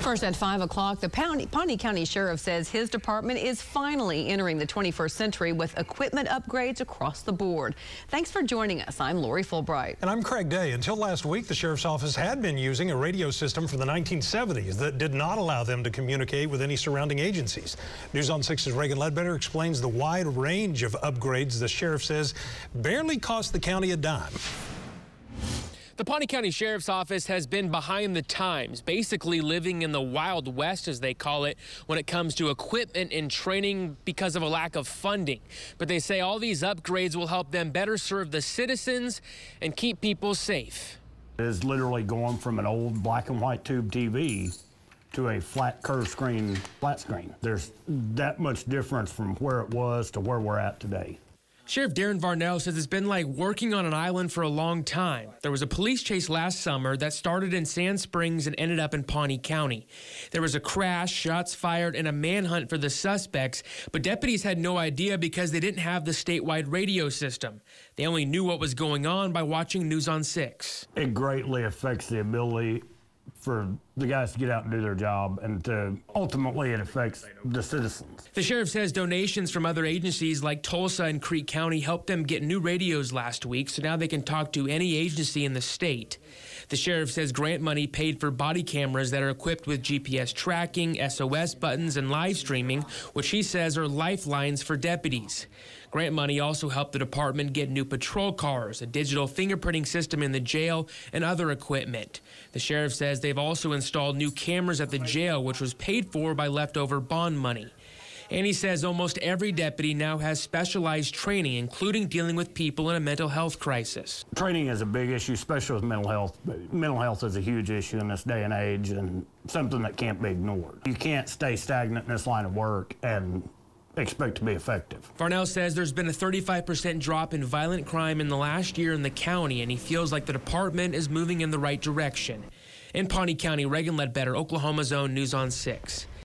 First at 5 o'clock, the Pawnee County Sheriff says his department is finally entering the 21st century with equipment upgrades across the board. Thanks for joining us. I'm Lori Fulbright. And I'm Craig Day. Until last week, the Sheriff's Office had been using a radio system from the 1970s that did not allow them to communicate with any surrounding agencies. News on 6's Reagan Ledbetter explains the wide range of upgrades the Sheriff says barely cost the county a dime. The Pawnee County Sheriff's Office has been behind the times, basically living in the Wild West, as they call it, when it comes to equipment and training because of a lack of funding. But they say all these upgrades will help them better serve the citizens and keep people safe. It is literally going from an old black and white tube TV to a flat curved screen, flat screen. There's that much difference from where it was to where we're at today. Sheriff Darren Varnell says it's been like working on an island for a long time. There was a police chase last summer that started in Sand Springs and ended up in Pawnee County. There was a crash, shots fired, and a manhunt for the suspects, but deputies had no idea because they didn't have the statewide radio system. They only knew what was going on by watching News on 6. It greatly affects the ability for the guys to get out and do their job, and ultimately it affects the citizens. The sheriff says donations from other agencies like Tulsa and Creek County helped them get new radios last week, so now they can talk to any agency in the state. The sheriff says grant money paid for body cameras that are equipped with GPS tracking, SOS buttons, and live streaming, which he says are lifelines for deputies. Grant money also helped the department get new patrol cars, a digital fingerprinting system in the jail, and other equipment. The sheriff says they've also installed new cameras at the jail, which was paid for by leftover bond money. And he says almost every deputy now has specialized training, including dealing with people in a mental health crisis. Training is a big issue, especially with mental health. Mental health is a huge issue in this day and age, and something that can't be ignored. You can't stay stagnant in this line of work and expect to be effective. Varnell says there's been a 35% drop in violent crime in the last year in the county, and he feels like the department is moving in the right direction. In Pawnee County, Reagan Ledbetter, Oklahoma's own News on 6.